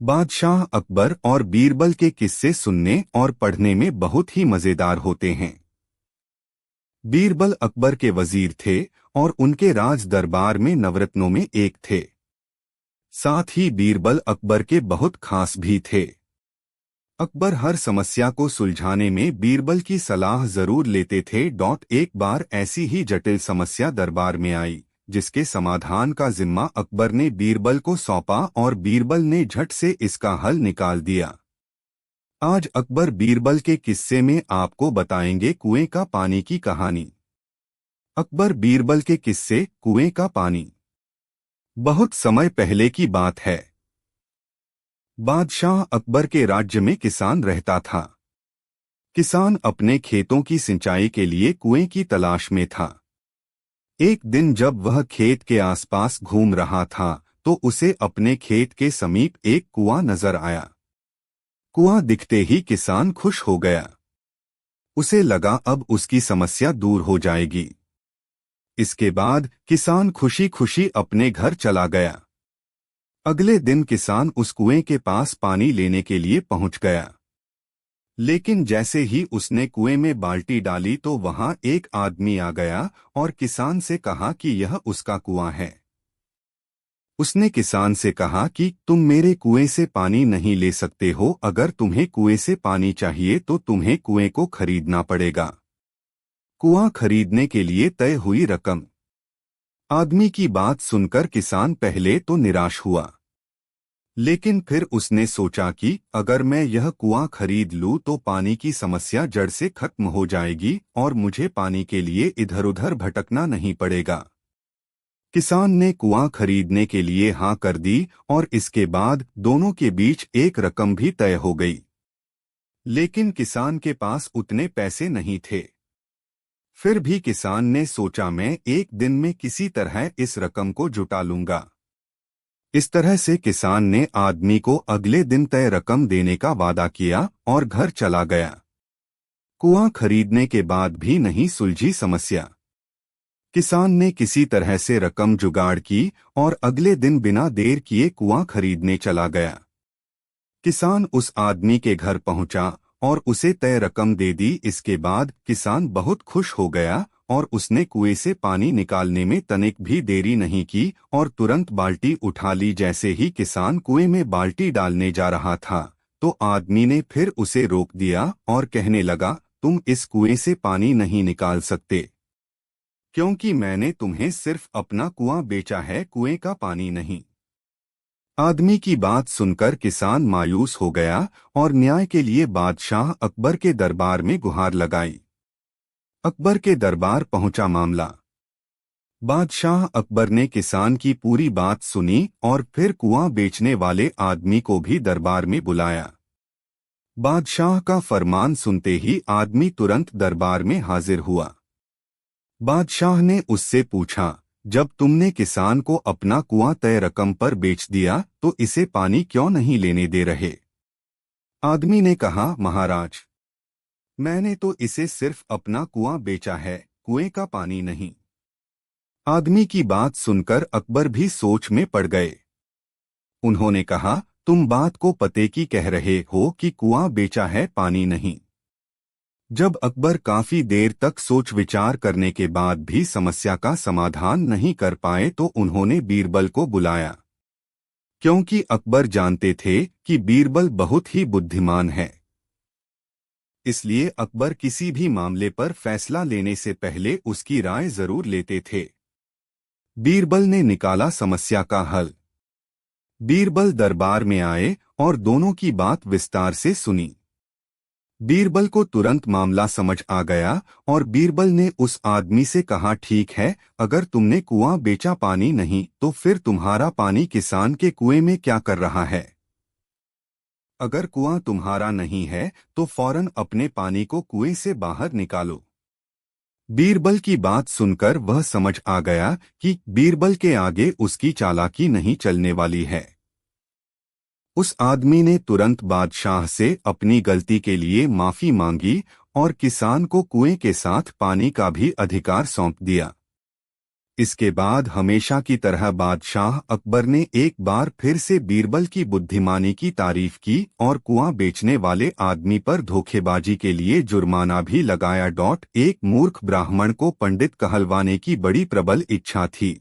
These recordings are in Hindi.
बादशाह अकबर और बीरबल के किस्से सुनने और पढ़ने में बहुत ही मजेदार होते हैं। बीरबल अकबर के वजीर थे और उनके राज दरबार में नवरत्नों में एक थे। साथ ही बीरबल अकबर के बहुत खास भी थे। अकबर हर समस्या को सुलझाने में बीरबल की सलाह जरूर लेते थे। एक बार ऐसी ही जटिल समस्या दरबार में आई जिसके समाधान का जिम्मा अकबर ने बीरबल को सौंपा और बीरबल ने झट से इसका हल निकाल दिया। आज अकबर बीरबल के किस्से में आपको बताएंगे कुएं का पानी की कहानी। अकबर बीरबल के किस्से कुएं का पानी। बहुत समय पहले की बात है। बादशाह अकबर के राज्य में किसान रहता था। किसान अपने खेतों की सिंचाई के लिए कुएं की तलाश में था। एक दिन जब वह खेत के आसपास घूम रहा था तो उसे अपने खेत के समीप एक कुआं नजर आया। कुआं दिखते ही किसान खुश हो गया। उसे लगा अब उसकी समस्या दूर हो जाएगी। इसके बाद किसान खुशी खुशी अपने घर चला गया। अगले दिन किसान उस कुएं के पास पानी लेने के लिए पहुंच गया। लेकिन जैसे ही उसने कुएं में बाल्टी डाली तो वहां एक आदमी आ गया और किसान से कहा कि यह उसका कुआं है। उसने किसान से कहा कि तुम मेरे कुएं से पानी नहीं ले सकते हो। अगर तुम्हें कुएं से पानी चाहिए तो तुम्हें कुएं को खरीदना पड़ेगा। कुआं खरीदने के लिए तय हुई रकम। आदमी की बात सुनकर किसान पहले तो निराश हुआ, लेकिन फिर उसने सोचा कि अगर मैं यह कुआं खरीद लूं तो पानी की समस्या जड़ से खत्म हो जाएगी और मुझे पानी के लिए इधर-उधर भटकना नहीं पड़ेगा। किसान ने कुआं खरीदने के लिए हाँ कर दी और इसके बाद दोनों के बीच एक रकम भी तय हो गई। लेकिन किसान के पास उतने पैसे नहीं थे। फिर भी किसान ने सोचा मैं एक दिन में किसी तरह इस रकम को जुटा लूंगा। इस तरह से किसान ने आदमी को अगले दिन तय रकम देने का वादा किया और घर चला गया। कुआं खरीदने के बाद भी नहीं सुलझी समस्या। किसान ने किसी तरह से रकम जुगाड़ की और अगले दिन बिना देर किए कुआं खरीदने चला गया। किसान उस आदमी के घर पहुंचा और उसे तय रकम दे दी। इसके बाद किसान बहुत खुश हो गया और उसने कुएं से पानी निकालने में तनिक भी देरी नहीं की और तुरंत बाल्टी उठा ली। जैसे ही किसान कुएं में बाल्टी डालने जा रहा था तो आदमी ने फिर उसे रोक दिया और कहने लगा, तुम इस कुएं से पानी नहीं निकाल सकते, क्योंकि मैंने तुम्हें सिर्फ अपना कुआं बेचा है, कुएं का पानी नहीं। आदमी की बात सुनकर किसान मायूस हो गया और न्याय के लिए बादशाह अकबर के दरबार में गुहार लगाई। अकबर के दरबार पहुंचा मामला। बादशाह अकबर ने किसान की पूरी बात सुनी और फिर कुआं बेचने वाले आदमी को भी दरबार में बुलाया। बादशाह का फरमान सुनते ही आदमी तुरंत दरबार में हाजिर हुआ। बादशाह ने उससे पूछा, जब तुमने किसान को अपना कुआं तय रकम पर बेच दिया तो इसे पानी क्यों नहीं लेने दे रहे? आदमी ने कहा, महाराज, मैंने तो इसे सिर्फ अपना कुआं बेचा है, कुएं का पानी नहीं। आदमी की बात सुनकर अकबर भी सोच में पड़ गए। उन्होंने कहा, तुम बात को पते की कह रहे हो कि कुआं बेचा है, पानी नहीं। जब अकबर काफी देर तक सोच विचार करने के बाद भी समस्या का समाधान नहीं कर पाए तो उन्होंने बीरबल को बुलाया, क्योंकि अकबर जानते थे कि बीरबल बहुत ही बुद्धिमान है। इसलिए अकबर किसी भी मामले पर फैसला लेने से पहले उसकी राय जरूर लेते थे। बीरबल ने निकाला समस्या का हल। बीरबल दरबार में आए और दोनों की बात विस्तार से सुनी। बीरबल को तुरंत मामला समझ आ गया और बीरबल ने उस आदमी से कहा, ठीक है, अगर तुमने कुआं बेचा पानी नहीं तो फिर तुम्हारा पानी किसान के कुएं में क्या कर रहा है? अगर कुआं तुम्हारा नहीं है तो फौरन अपने पानी को कुएं से बाहर निकालो। बीरबल की बात सुनकर वह समझ आ गया कि बीरबल के आगे उसकी चालाकी नहीं चलने वाली है। उस आदमी ने तुरंत बादशाह से अपनी गलती के लिए माफी मांगी और किसान को कुएं के साथ पानी का भी अधिकार सौंप दिया। इसके बाद हमेशा की तरह बादशाह अकबर ने एक बार फिर से बीरबल की बुद्धिमानी की तारीफ की और कुआं बेचने वाले आदमी पर धोखेबाजी के लिए जुर्माना भी लगाया। एक मूर्ख ब्राह्मण को पंडित कहलवाने की बड़ी प्रबल इच्छा थी।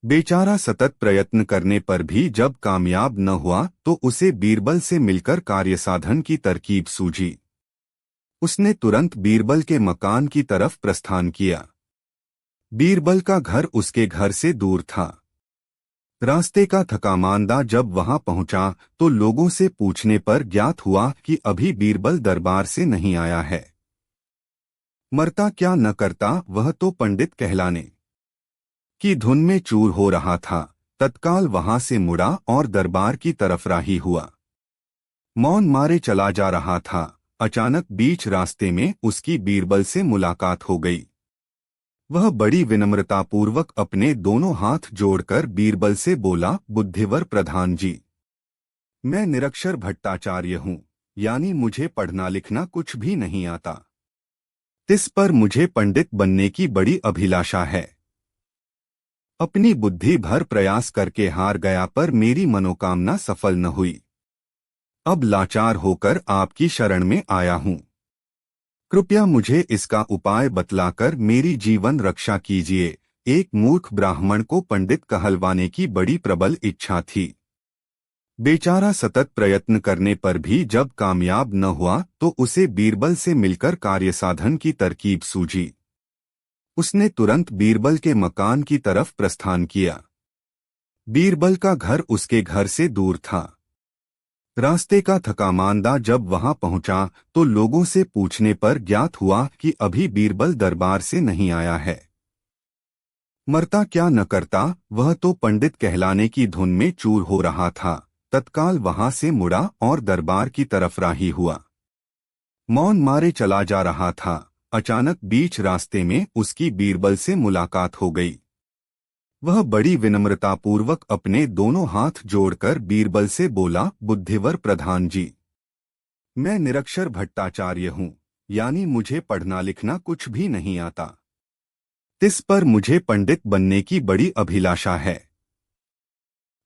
बेचारा सतत प्रयत्न करने पर भी जब कामयाब न हुआ तो उसे बीरबल से मिलकर कार्यसाधन की तरकीब सूझी। उसने तुरंत बीरबल के मकान की तरफ प्रस्थान किया। बीरबल का घर उसके घर से दूर था। रास्ते का थकामांदा जब वहां पहुंचा तो लोगों से पूछने पर ज्ञात हुआ कि अभी बीरबल दरबार से नहीं आया है। मरता क्या न करता, वह तो पंडित कहलाने की धुन में चूर हो रहा था। तत्काल वहां से मुड़ा और दरबार की तरफ राही हुआ। मौन मारे चला जा रहा था। अचानक बीच रास्ते में उसकी बीरबल से मुलाकात हो गई। वह बड़ी विनम्रतापूर्वक अपने दोनों हाथ जोड़कर बीरबल से बोला, बुद्धिवर प्रधान जी, मैं निरक्षर भट्टाचार्य हूँ, यानी मुझे पढ़ना लिखना कुछ भी नहीं आता। इस पर मुझे पंडित बनने की बड़ी अभिलाषा है। अपनी बुद्धि भर प्रयास करके हार गया पर मेरी मनोकामना सफल न हुई। अब लाचार होकर आपकी शरण में आया हूँ। कृपया मुझे इसका उपाय बतलाकर मेरी जीवन रक्षा कीजिए। एक मूर्ख ब्राह्मण को पंडित कहलवाने की बड़ी प्रबल इच्छा थी। बेचारा सतत प्रयत्न करने पर भी जब कामयाब न हुआ तो उसे बीरबल से मिलकर कार्यसाधन की तरकीब सूझी। उसने तुरंत बीरबल के मकान की तरफ प्रस्थान किया। बीरबल का घर उसके घर से दूर था। रास्ते का थकामांदा जब वहां पहुंचा तो लोगों से पूछने पर ज्ञात हुआ कि अभी बीरबल दरबार से नहीं आया है। मरता क्या न करता, वह तो पंडित कहलाने की धुन में चूर हो रहा था। तत्काल वहां से मुड़ा और दरबार की तरफ राही हुआ। मौन मारे चला जा रहा था। अचानक बीच रास्ते में उसकी बीरबल से मुलाकात हो गई। वह बड़ी विनम्रतापूर्वक अपने दोनों हाथ जोड़कर बीरबल से बोला, बुद्धिवर प्रधान जी, मैं निरक्षर भट्टाचार्य हूँ, यानी मुझे पढ़ना लिखना कुछ भी नहीं आता। इस पर मुझे पंडित बनने की बड़ी अभिलाषा है।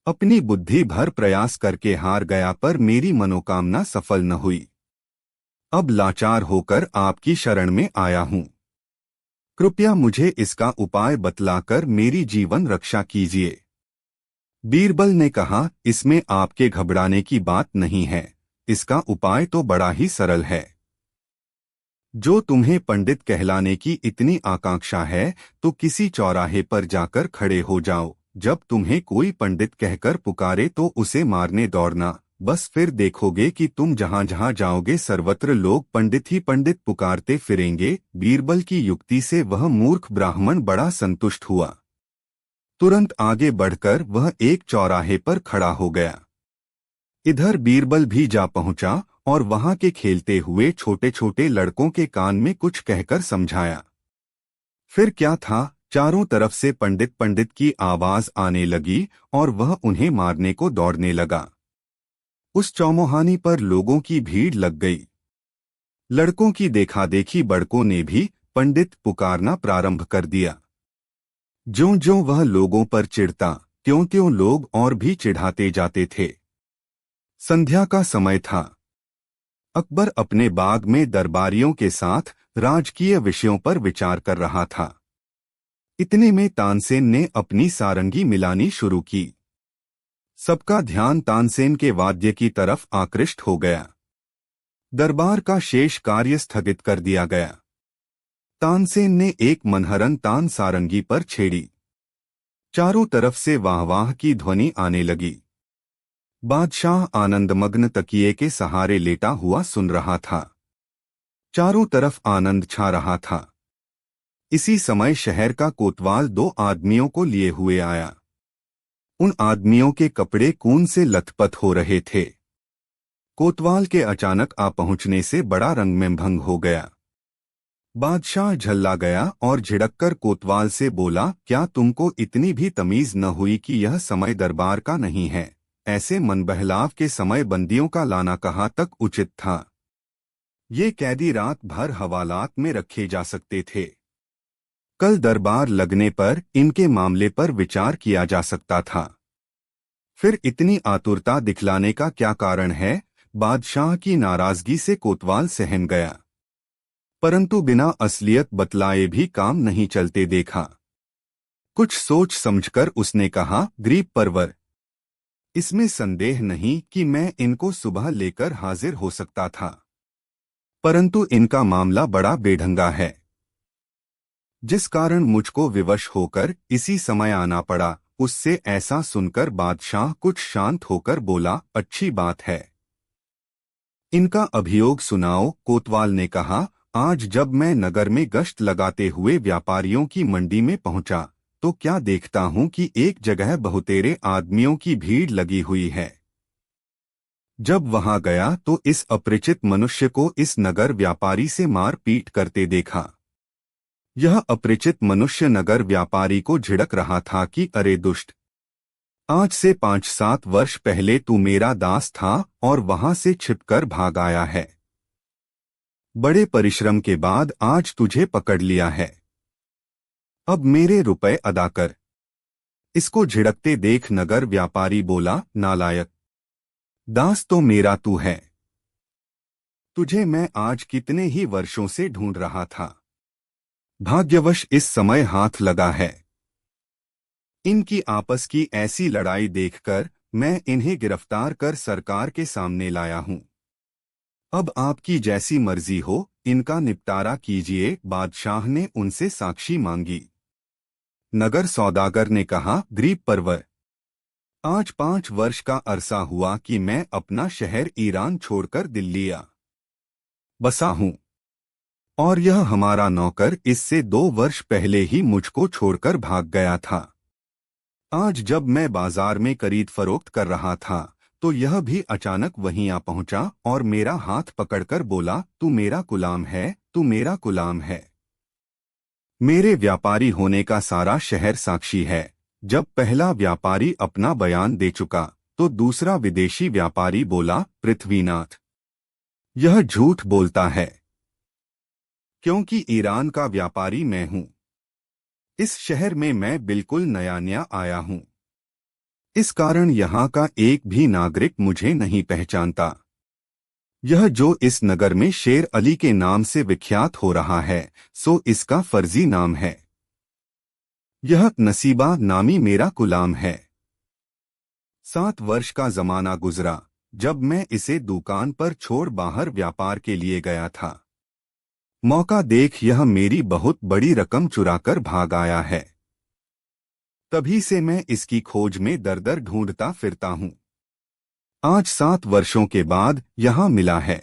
अपनी बुद्धि भर प्रयास करके हार गया पर मेरी मनोकामना सफल न हुई। अब लाचार होकर आपकी शरण में आया हूँ। कृपया मुझे इसका उपाय बतलाकर मेरी जीवन रक्षा कीजिए। बीरबल ने कहा, इसमें आपके घबराने की बात नहीं है। इसका उपाय तो बड़ा ही सरल है। जो तुम्हें पंडित कहलाने की इतनी आकांक्षा है तो किसी चौराहे पर जाकर खड़े हो जाओ। जब तुम्हें कोई पंडित कहकर पुकारे तो उसे मारने दौड़ना। बस फिर देखोगे कि तुम जहां जहां जाओगे सर्वत्र लोग पंडित ही पंडित पुकारते फिरेंगे। बीरबल की युक्ति से वह मूर्ख ब्राह्मण बड़ा संतुष्ट हुआ। तुरंत आगे बढ़कर वह एक चौराहे पर खड़ा हो गया। इधर बीरबल भी जा पहुंचा और वहां के खेलते हुए छोटे छोटे लड़कों के कान में कुछ कहकर समझाया। फिर क्या था, चारों तरफ से पंडित पंडित की आवाज आने लगी और वह उन्हें मारने को दौड़ने लगा। उस चौमुहानी पर लोगों की भीड़ लग गई। लड़कों की देखादेखी बड़कों ने भी पंडित पुकारना प्रारंभ कर दिया। ज्यों-ज्यों वह लोगों पर चिढ़ता, त्यों-त्यों लोग और भी चिढ़ाते जाते थे। संध्या का समय था। अकबर अपने बाग में दरबारियों के साथ राजकीय विषयों पर विचार कर रहा था। इतने में तानसेन ने अपनी सारंगी मिलानी शुरू की। सबका ध्यान तानसेन के वाद्य की तरफ आकृष्ट हो गया। दरबार का शेष कार्य स्थगित कर दिया गया। तानसेन ने एक मनहरन तान सारंगी पर छेड़ी। चारों तरफ से वाह-वाह की ध्वनि आने लगी। बादशाह आनंदमग्न तकिए के सहारे लेटा हुआ सुन रहा था। चारों तरफ आनंद छा रहा था। इसी समय शहर का कोतवाल 2 आदमियों को लिए हुए आया। उन आदमियों के कपड़े खून से लथपथ हो रहे थे। कोतवाल के अचानक आ पहुंचने से बड़ा रंग भंग हो गया। बादशाह झल्ला गया और झिड़ककर कोतवाल से बोला, क्या तुमको इतनी भी तमीज न हुई कि यह समय दरबार का नहीं है? ऐसे मनबहलाव के समय बंदियों का लाना कहाँ तक उचित था? ये कैदी रात भर हवालात में रखे जा सकते थे। कल दरबार लगने पर इनके मामले पर विचार किया जा सकता था। फिर इतनी आतुरता दिखलाने का क्या कारण है? बादशाह की नाराजगी से कोतवाल सहम गया, परंतु बिना असलियत बतलाए भी काम नहीं चलते देखा। कुछ सोच समझकर उसने कहा, गरीब परवर, इसमें संदेह नहीं कि मैं इनको सुबह लेकर हाजिर हो सकता था, परंतु इनका मामला बड़ा बेढंगा है, जिस कारण मुझको विवश होकर इसी समय आना पड़ा। उससे ऐसा सुनकर बादशाह कुछ शांत होकर बोला, अच्छी बात है, इनका अभियोग सुनाओ। कोतवाल ने कहा, आज जब मैं नगर में गश्त लगाते हुए व्यापारियों की मंडी में पहुंचा तो क्या देखता हूं कि एक जगह बहुतेरे आदमियों की भीड़ लगी हुई है। जब वहां गया तो इस अपरिचित मनुष्य को इस नगर व्यापारी से मार पीट करते देखा। यह अपरिचित मनुष्य नगर व्यापारी को झिड़क रहा था कि अरे दुष्ट, आज से 5-7 वर्ष पहले तू मेरा दास था और वहां से छिपकर भाग आया है। बड़े परिश्रम के बाद आज तुझे पकड़ लिया है, अब मेरे रुपए अदा कर। इसको झिड़कते देख नगर व्यापारी बोला, नालायक, दास तो मेरा तू है, तुझे मैं आज कितने ही वर्षों से ढूंढ रहा था, भाग्यवश इस समय हाथ लगा है। इनकी आपस की ऐसी लड़ाई देखकर मैं इन्हें गिरफ्तार कर सरकार के सामने लाया हूं। अब आपकी जैसी मर्जी हो, इनका निपटारा कीजिए। बादशाह ने उनसे साक्षी मांगी। नगर सौदागर ने कहा, गरीब परवर, आज 5 वर्ष का अरसा हुआ कि मैं अपना शहर ईरान छोड़कर दिल्ली आ बसा हूं, और यह हमारा नौकर इससे 2 वर्ष पहले ही मुझको छोड़कर भाग गया था। आज जब मैं बाजार में खरीद फरोख्त कर रहा था तो यह भी अचानक वहीं आ पहुंचा और मेरा हाथ पकड़कर बोला, तू मेरा गुलाम है, तू मेरा गुलाम है। मेरे व्यापारी होने का सारा शहर साक्षी है। जब पहला व्यापारी अपना बयान दे चुका तो दूसरा विदेशी व्यापारी बोला, पृथ्वीनाथ, यह झूठ बोलता है, क्योंकि ईरान का व्यापारी मैं हूं। इस शहर में मैं बिल्कुल नया आया हूं, इस कारण यहाँ का एक भी नागरिक मुझे नहीं पहचानता। यह जो इस नगर में शेर अली के नाम से विख्यात हो रहा है सो इसका फर्जी नाम है। यह नसीबा नामी मेरा गुलाम है। 7 वर्ष का जमाना गुजरा जब मैं इसे दुकान पर छोड़ बाहर व्यापार के लिए गया था। मौका देख यह मेरी बहुत बड़ी रकम चुराकर भाग आया है। तभी से मैं इसकी खोज में दर दर ढूंढता फिरता हूं। आज 7 वर्षों के बाद यहां मिला है।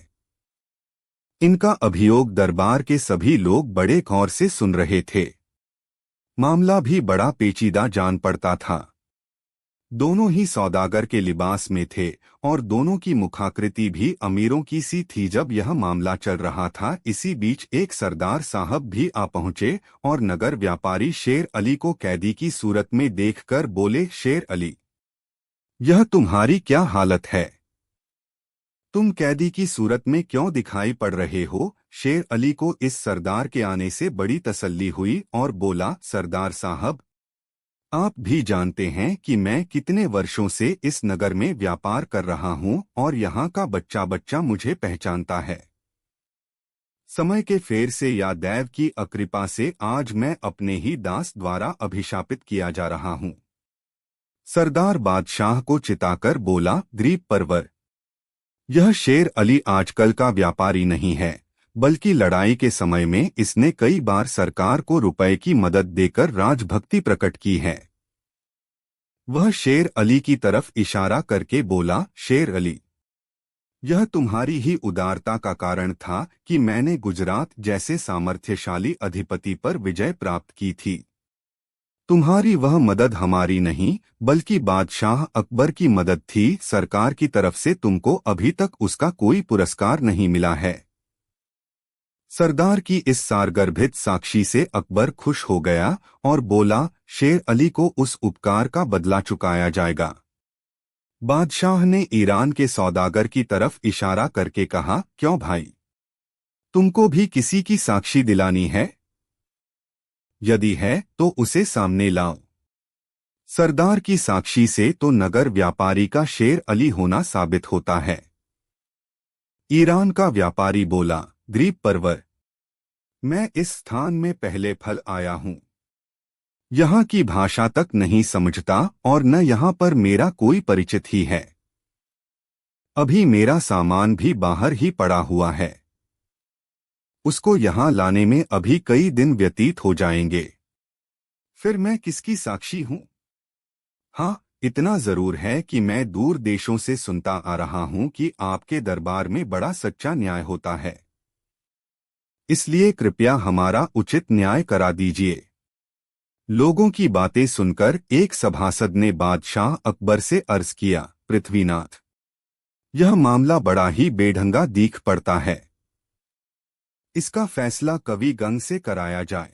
इनका अभियोग दरबार के सभी लोग बड़े गौर से सुन रहे थे। मामला भी बड़ा पेचीदा जान पड़ता था। दोनों ही सौदागर के लिबास में थे और दोनों की मुखाकृति भी अमीरों की सी थी। जब यह मामला चल रहा था इसी बीच एक सरदार साहब भी आ पहुंचे और नगर व्यापारी शेर अली को कैदी की सूरत में देखकर बोले, शेर अली, यह तुम्हारी क्या हालत है? तुम कैदी की सूरत में क्यों दिखाई पड़ रहे हो? शेर अली को इस सरदार के आने से बड़ी तसल्ली हुई और बोला, सरदार साहब, आप भी जानते हैं कि मैं कितने वर्षों से इस नगर में व्यापार कर रहा हूं और यहाँ का बच्चा बच्चा मुझे पहचानता है। समय के फेर से या दैव की अकृपा से आज मैं अपने ही दास द्वारा अभिशापित किया जा रहा हूं। सरदार बादशाह को चिताकर बोला, गरीब परवर, यह शेर अली आजकल का व्यापारी नहीं है, बल्कि लड़ाई के समय में इसने कई बार सरकार को रुपए की मदद देकर राजभक्ति प्रकट की है। वह शेर अली की तरफ इशारा करके बोला, शेर अली, यह तुम्हारी ही उदारता का कारण था कि मैंने गुजरात जैसे सामर्थ्यशाली अधिपति पर विजय प्राप्त की थी। तुम्हारी वह मदद हमारी नहीं बल्कि बादशाह अकबर की मदद थी। सरकार की तरफ से तुमको अभी तक उसका कोई पुरस्कार नहीं मिला है। सरदार की इस सारगर्भित साक्षी से अकबर खुश हो गया और बोला, शेर अली को उस उपकार का बदला चुकाया जाएगा। बादशाह ने ईरान के सौदागर की तरफ इशारा करके कहा, क्यों भाई, तुमको भी किसी की साक्षी दिलानी है? यदि है तो उसे सामने लाओ। सरदार की साक्षी से तो नगर व्यापारी का शेर अली होना साबित होता है। ईरान का व्यापारी बोला, द्वीप परवर, मैं इस स्थान में पहले फल आया हूं। यहाँ की भाषा तक नहीं समझता और न यहाँ पर मेरा कोई परिचित ही है। अभी मेरा सामान भी बाहर ही पड़ा हुआ है। उसको यहाँ लाने में अभी कई दिन व्यतीत हो जाएंगे। फिर मैं किसकी साक्षी हूँ? हाँ, इतना जरूर है कि मैं दूर देशों से सुनता आ रहा हूँ कि आपके दरबार में बड़ा सच्चा न्याय होता है। इसलिए कृपया हमारा उचित न्याय करा दीजिए। लोगों की बातें सुनकर एक सभासद ने बादशाह अकबर से अर्ज किया, पृथ्वीनाथ, यह मामला बड़ा ही बेढंगा दीख पड़ता है। इसका फैसला कवि गंग से कराया जाए।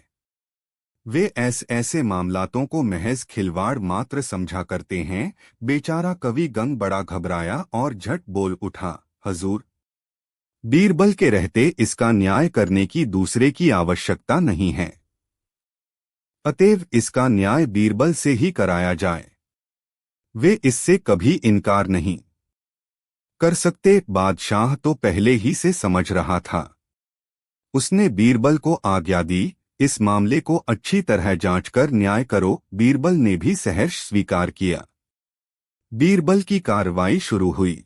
वे ऐसे मामलातों को महज खिलवाड़ मात्र समझा करते हैं। बेचारा कवि गंग बड़ा घबराया और झट बोल उठा, हजूर, बीरबल के रहते इसका न्याय करने की दूसरे की आवश्यकता नहीं है। अतएव इसका न्याय बीरबल से ही कराया जाए। वे इससे कभी इनकार नहीं कर सकते। बादशाह तो पहले ही से समझ रहा था। उसने बीरबल को आज्ञा दी, इस मामले को अच्छी तरह जांचकर न्याय करो। बीरबल ने भी सहर्ष स्वीकार किया। बीरबल की कार्रवाई शुरू हुई।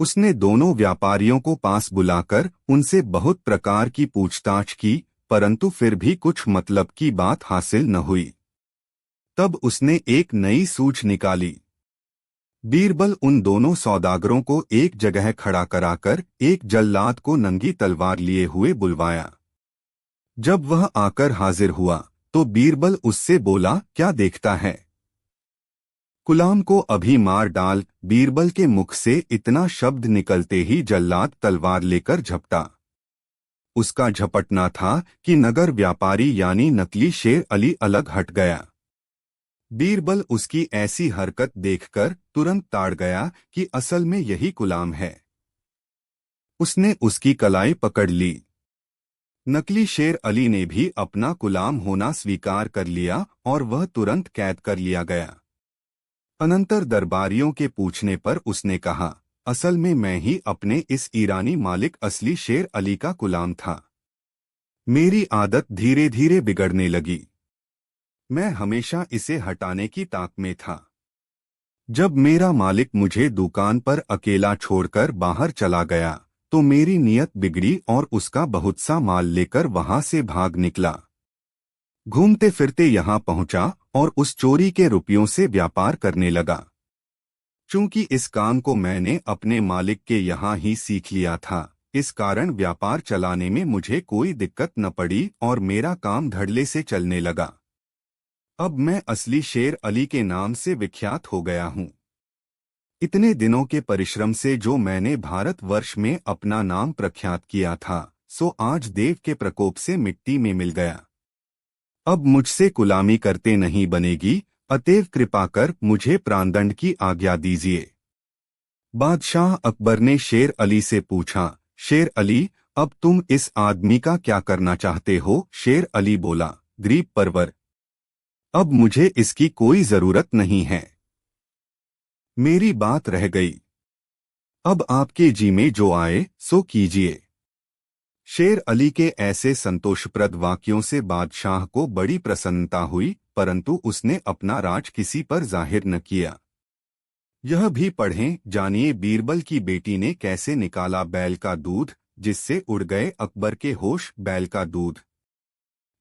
उसने दोनों व्यापारियों को पास बुलाकर उनसे बहुत प्रकार की पूछताछ की, परंतु फिर भी कुछ मतलब की बात हासिल न हुई। तब उसने एक नई सूझ निकाली। बीरबल उन दोनों सौदागरों को एक जगह खड़ा कराकर एक जल्लाद को नंगी तलवार लिए हुए बुलवाया। जब वह आकर हाजिर हुआ तो बीरबल उससे बोला, क्या देखता है? गुलाम को अभी मार डाल। बीरबल के मुख से इतना शब्द निकलते ही जल्लाद तलवार लेकर झपटा। उसका झपटना था कि नगर व्यापारी यानी नकली शेर अली अलग हट गया। बीरबल उसकी ऐसी हरकत देखकर तुरंत ताड़ गया कि असल में यही गुलाम है। उसने उसकी कलाई पकड़ ली। नकली शेर अली ने भी अपना गुलाम होना स्वीकार कर लिया और वह तुरंत कैद कर लिया गया। अनंतर दरबारियों के पूछने पर उसने कहा, असल में मैं ही अपने इस ईरानी मालिक असली शेर अली का गुलाम था। मेरी आदत धीरे धीरे बिगड़ने लगी। मैं हमेशा इसे हटाने की ताक में था। जब मेरा मालिक मुझे दुकान पर अकेला छोड़कर बाहर चला गया तो मेरी नीयत बिगड़ी और उसका बहुत सा माल लेकर वहां से भाग निकला। घूमते फिरते यहाँ पहुंचा और उस चोरी के रुपयों से व्यापार करने लगा। चूंकि इस काम को मैंने अपने मालिक के यहाँ ही सीख लिया था, इस कारण व्यापार चलाने में मुझे कोई दिक्कत न पड़ी और मेरा काम धड़ल्ले से चलने लगा। अब मैं असली शेर अली के नाम से विख्यात हो गया हूँ। इतने दिनों के परिश्रम से जो मैंने भारतवर्ष में अपना नाम प्रख्यात किया था, सो आज देव के प्रकोप से मिट्टी में मिल गया। अब मुझसे गुलामी करते नहीं बनेगी, अतएव कृपा कर मुझे प्राणदंड की आज्ञा दीजिए। बादशाह अकबर ने शेर अली से पूछा, शेर अली, अब तुम इस आदमी का क्या करना चाहते हो? शेर अली बोला, द्वीप परवर, अब मुझे इसकी कोई जरूरत नहीं है। मेरी बात रह गई। अब आपके जी में जो आए सो कीजिए। शेर अली के ऐसे संतोषप्रद वाक्यों से बादशाह को बड़ी प्रसन्नता हुई, परंतु उसने अपना राज किसी पर जाहिर न किया। यह भी पढ़ें, जानिए बीरबल की बेटी ने कैसे निकाला बैल का दूध, जिससे उड़ गए अकबर के होश। बैल का दूध।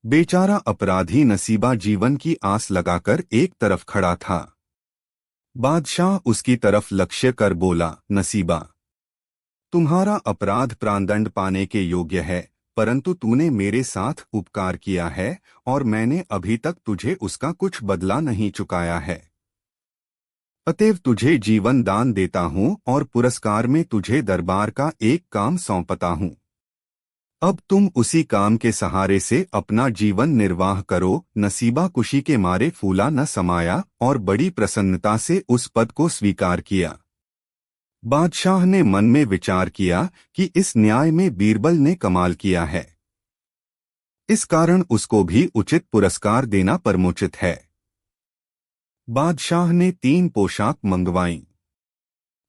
बेचारा अपराधी नसीबा जीवन की आस लगाकर एक तरफ खड़ा था। बादशाह उसकी तरफ लक्ष्य कर बोला, नसीबा, तुम्हारा अपराध प्राणदंड पाने के योग्य है, परंतु तूने मेरे साथ उपकार किया है और मैंने अभी तक तुझे उसका कुछ बदला नहीं चुकाया है। अतएव तुझे जीवन दान देता हूँ और पुरस्कार में तुझे दरबार का एक काम सौंपता हूँ। अब तुम उसी काम के सहारे से अपना जीवन निर्वाह करो। नसीबा खुशी के मारे फूला न समाया और बड़ी प्रसन्नता से उस पद को स्वीकार किया। बादशाह ने मन में विचार किया कि इस न्याय में बीरबल ने कमाल किया है। इस कारण उसको भी उचित पुरस्कार देना परमोचित है। बादशाह ने 3 पोशाक मंगवाईं।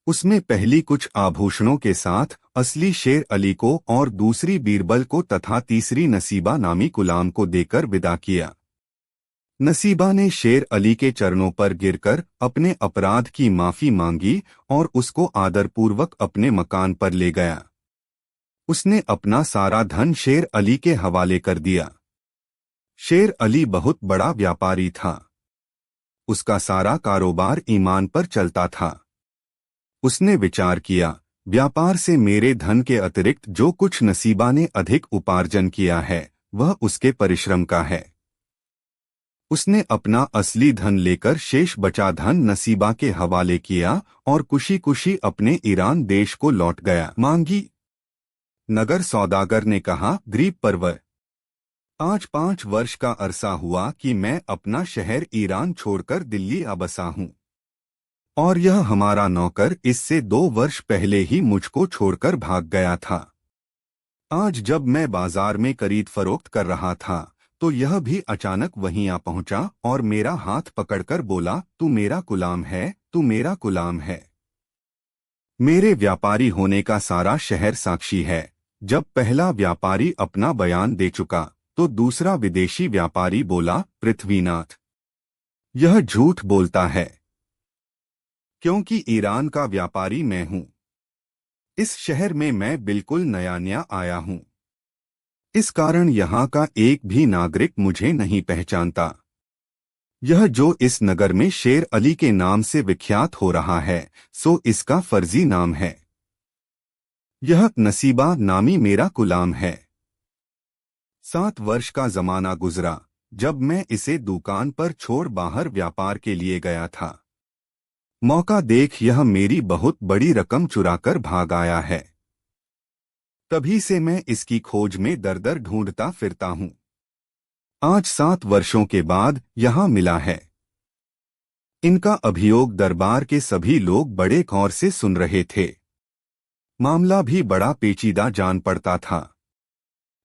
उसमें पहली कुछ आभूषणों के साथ असली शेर अली को और दूसरी बीरबल को तथा तीसरी नसीबा नामी गुलाम को देकर विदा किया। नसीबा ने शेर अली के चरणों पर गिरकर अपने अपराध की माफी मांगी और उसको आदरपूर्वक अपने मकान पर ले गया। उसने अपना सारा धन शेर अली के हवाले कर दिया। शेर अली बहुत बड़ा व्यापारी था। उसका सारा कारोबार ईमान पर चलता था। उसने विचार किया, व्यापार से मेरे धन के अतिरिक्त जो कुछ नसीबा ने अधिक उपार्जन किया है वह उसके परिश्रम का है। उसने अपना असली धन लेकर शेष बचा धन नसीबा के हवाले किया और खुशी खुशी अपने ईरान देश को लौट गया। मांगी नगर सौदागर ने कहा, गरीब परवर, आज 5 वर्ष का अरसा हुआ कि मैं अपना शहर ईरान छोड़कर दिल्ली आ बसा हूँ और यह हमारा नौकर इससे 2 वर्ष पहले ही मुझको छोड़कर भाग गया था। आज जब मैं बाजार में खरीद फरोख्त कर रहा था तो यह भी अचानक वहीं आ पहुंचा और मेरा हाथ पकड़कर बोला, तू मेरा गुलाम है, तू मेरा गुलाम है। मेरे व्यापारी होने का सारा शहर साक्षी है। जब पहला व्यापारी अपना बयान दे चुका तो दूसरा विदेशी व्यापारी बोला, पृथ्वीनाथ, यह झूठ बोलता है, क्योंकि ईरान का व्यापारी मैं हूं। इस शहर में मैं बिल्कुल नया आया हूं। इस कारण यहाँ का एक भी नागरिक मुझे नहीं पहचानता। यह जो इस नगर में शेर अली के नाम से विख्यात हो रहा है सो इसका फर्जी नाम है। यह नसीबा नामी मेरा गुलाम है। 7 वर्ष का जमाना गुजरा जब मैं इसे दुकान पर छोड़ बाहर व्यापार के लिए गया था। मौका देख यह मेरी बहुत बड़ी रकम चुराकर भाग आया है। तभी से मैं इसकी खोज में दर-दर ढूंढता फिरता हूं। आज 7 वर्षों के बाद यहां मिला है। इनका अभियोग दरबार के सभी लोग बड़े गौर से सुन रहे थे। मामला भी बड़ा पेचीदा जान पड़ता था।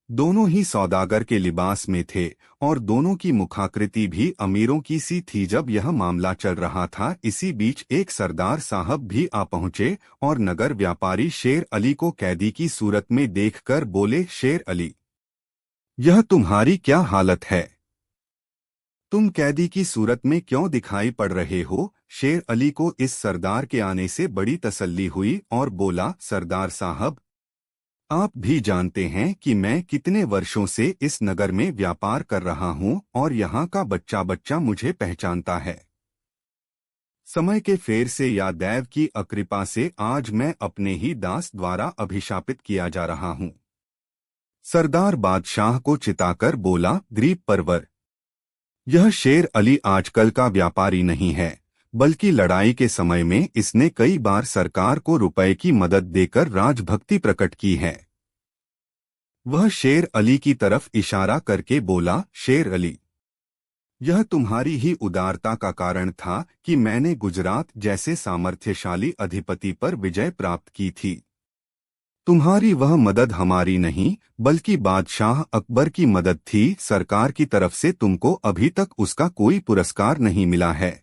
दोनों ही सौदागर के लिबास में थे और दोनों की मुखाकृति भी अमीरों की सी थी। जब यह मामला चल रहा था इसी बीच एक सरदार साहब भी आ पहुंचे और नगर व्यापारी शेर अली को कैदी की सूरत में देखकर बोले, शेर अली, यह तुम्हारी क्या हालत है? तुम कैदी की सूरत में क्यों दिखाई पड़ रहे हो? शेर अली को इस सरदार के आने से बड़ी तसल्ली हुई और बोला, सरदार साहब, आप भी जानते हैं कि मैं कितने वर्षों से इस नगर में व्यापार कर रहा हूं और यहाँ का बच्चा बच्चा मुझे पहचानता है। समय के फेर से या दैव की अकृपा से आज मैं अपने ही दास द्वारा अभिशापित किया जा रहा हूं। सरदार बादशाह को चिताकर बोला, गरीब परवर, यह शेर अली आजकल का व्यापारी नहीं है, बल्कि लड़ाई के समय में इसने कई बार सरकार को रुपए की मदद देकर राजभक्ति प्रकट की है। वह शेर अली की तरफ इशारा करके बोला, शेर अली, यह तुम्हारी ही उदारता का कारण था कि मैंने गुजरात जैसे सामर्थ्यशाली अधिपति पर विजय प्राप्त की थी। तुम्हारी वह मदद हमारी नहीं बल्कि बादशाह अकबर की मदद थी। सरकार की तरफ से तुमको अभी तक उसका कोई पुरस्कार नहीं मिला है।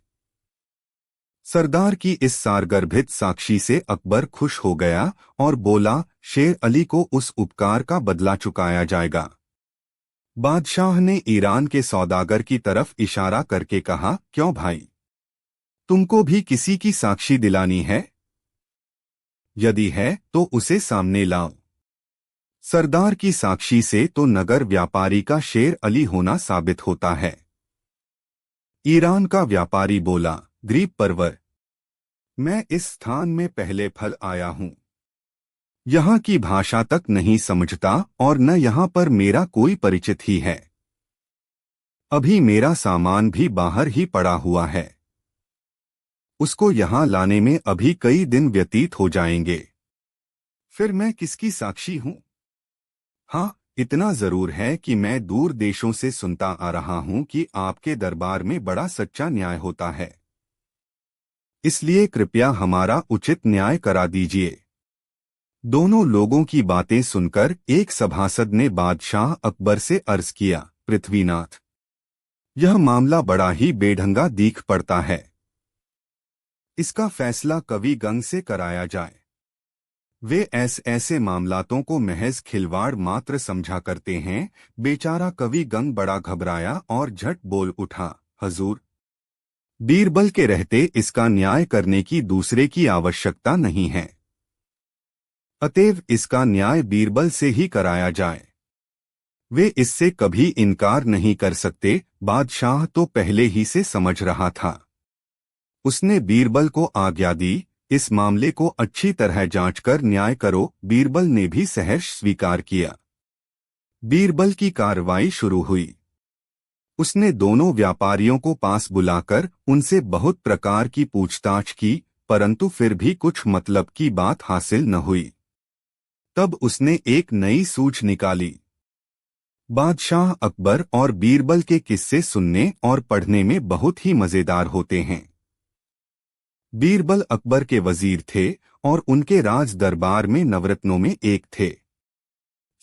सरदार की इस सारगर्भित साक्षी से अकबर खुश हो गया और बोला, शेर अली को उस उपकार का बदला चुकाया जाएगा। बादशाह ने ईरान के सौदागर की तरफ इशारा करके कहा, क्यों भाई, तुमको भी किसी की साक्षी दिलानी है? यदि है तो उसे सामने लाओ। सरदार की साक्षी से तो नगर व्यापारी का शेर अली होना साबित होता है। ईरान का व्यापारी बोला, गरीब परवर, मैं इस स्थान में पहले फल आया हूं। यहाँ की भाषा तक नहीं समझता और न यहाँ पर मेरा कोई परिचित ही है। अभी मेरा सामान भी बाहर ही पड़ा हुआ है। उसको यहाँ लाने में अभी कई दिन व्यतीत हो जाएंगे। फिर मैं किसकी साक्षी हूँ? हाँ, इतना जरूर है कि मैं दूर देशों से सुनता आ रहा हूँ कि आपके दरबार में बड़ा सच्चा न्याय होता है। इसलिए कृपया हमारा उचित न्याय करा दीजिए। दोनों लोगों की बातें सुनकर एक सभासद ने बादशाह अकबर से अर्ज किया, पृथ्वीनाथ, यह मामला बड़ा ही बेढंगा दिख पड़ता है। इसका फैसला कवि गंग से कराया जाए। वे ऐसे मामलातों को महज खिलवाड़ मात्र समझा करते हैं। बेचारा कवि गंग बड़ा घबराया और झट बोल उठा, हजूर, बीरबल के रहते इसका न्याय करने की दूसरे की आवश्यकता नहीं है। अतएव इसका न्याय बीरबल से ही कराया जाए। वे इससे कभी इनकार नहीं कर सकते। बादशाह तो पहले ही से समझ रहा था। उसने बीरबल को आज्ञा दी, इस मामले को अच्छी तरह जांचकर न्याय करो। बीरबल ने भी सहर्ष स्वीकार किया। बीरबल की कार्रवाई शुरू हुई। उसने दोनों व्यापारियों को पास बुलाकर उनसे बहुत प्रकार की पूछताछ की, परंतु फिर भी कुछ मतलब की बात हासिल न हुई। तब उसने एक नई सूझ निकाली। बादशाह अकबर और बीरबल के किस्से सुनने और पढ़ने में बहुत ही मजेदार होते हैं। बीरबल अकबर के वजीर थे और उनके राज दरबार में नवरत्नों में एक थे।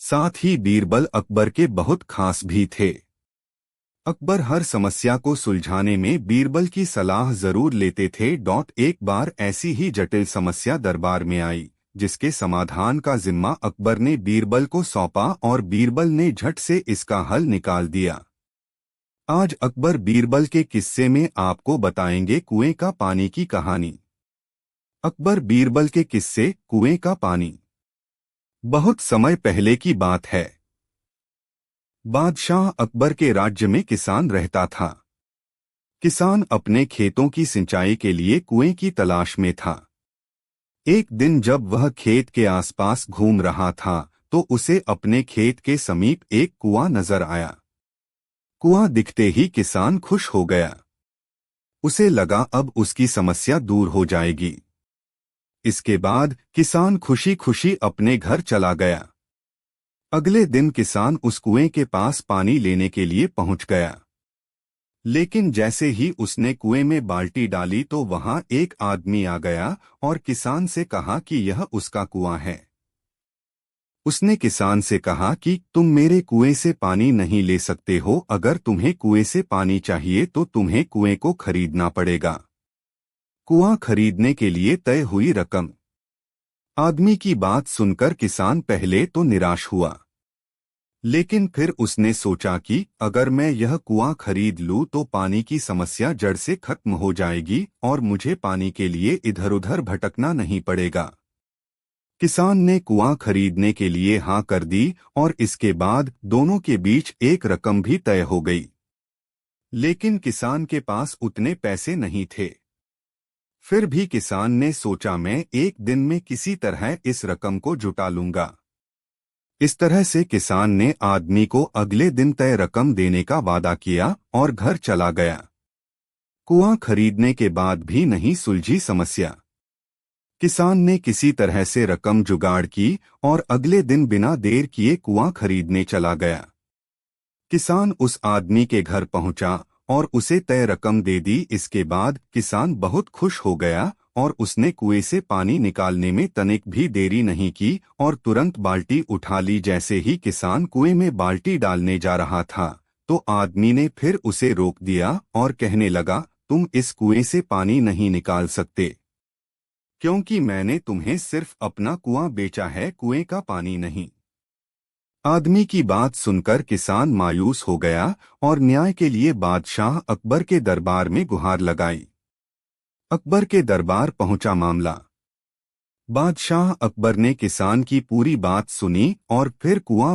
साथ ही बीरबल अकबर के बहुत खास भी थे। अकबर हर समस्या को सुलझाने में बीरबल की सलाह जरूर लेते थे। एक बार ऐसी ही जटिल समस्या दरबार में आई, जिसके समाधान का जिम्मा अकबर ने बीरबल को सौंपा और बीरबल ने झट से इसका हल निकाल दिया। आज अकबर बीरबल के किस्से में आपको बताएंगे कुएं का पानी की कहानी। अकबर बीरबल के किस्से, कुएं का पानी। बहुत समय पहले की बात है। बादशाह अकबर के राज्य में किसान रहता था। किसान अपने खेतों की सिंचाई के लिए कुएं की तलाश में था। एक दिन जब वह खेत के आसपास घूम रहा था तो उसे अपने खेत के समीप एक कुआं नजर आया। कुआं दिखते ही किसान खुश हो गया। उसे लगा अब उसकी समस्या दूर हो जाएगी। इसके बाद किसान खुशी खुशी अपने घर चला गया। अगले दिन किसान उस कुएं के पास पानी लेने के लिए पहुंच गया। लेकिन जैसे ही उसने कुएं में बाल्टी डाली तो वहां एक आदमी आ गया और किसान से कहा कि यह उसका कुआं है। उसने किसान से कहा कि तुम मेरे कुएं से पानी नहीं ले सकते हो। अगर तुम्हें कुएं से पानी चाहिए तो तुम्हें कुएं को खरीदना पड़ेगा। कुआं खरीदने के लिए तय हुई रकम। आदमी की बात सुनकर किसान पहले तो निराश हुआ, लेकिन फिर उसने सोचा कि अगर मैं यह कुआं खरीद लूं तो पानी की समस्या जड़ से खत्म हो जाएगी और मुझे पानी के लिए इधर-उधर भटकना नहीं पड़ेगा। किसान ने कुआं खरीदने के लिए हाँ कर दी और इसके बाद दोनों के बीच एक रकम भी तय हो गई। लेकिन किसान के पास उतने पैसे नहीं थे। फिर भी किसान ने सोचा, मैं एक दिन में किसी तरह इस रकम को जुटा लूंगा। इस तरह से किसान ने आदमी को अगले दिन तय रकम देने का वादा किया और घर चला गया। कुआं खरीदने के बाद भी नहीं सुलझी समस्या। किसान ने किसी तरह से रकम जुगाड़ की और अगले दिन बिना देर किए कुआं खरीदने चला गया। किसान उस आदमी के घर पहुंचा और उसे तय रकम दे दी। इसके बाद किसान बहुत खुश हो गया और उसने कुएं से पानी निकालने में तनिक भी देरी नहीं की और तुरंत बाल्टी उठा ली। जैसे ही किसान कुएं में बाल्टी डालने जा रहा था तो आदमी ने फिर उसे रोक दिया और कहने लगा, तुम इस कुएं से पानी नहीं निकाल सकते, क्योंकि मैंने तुम्हें सिर्फ अपना कुआं बेचा है, कुएं का पानी नहीं। आदमी की बात सुनकर किसान मायूस हो गया और न्याय के लिए बादशाह अकबर के दरबार में गुहार लगाई। अकबर के दरबार पहुंचा मामला। बादशाह अकबर ने किसान की पूरी बात सुनी और फिर कुआं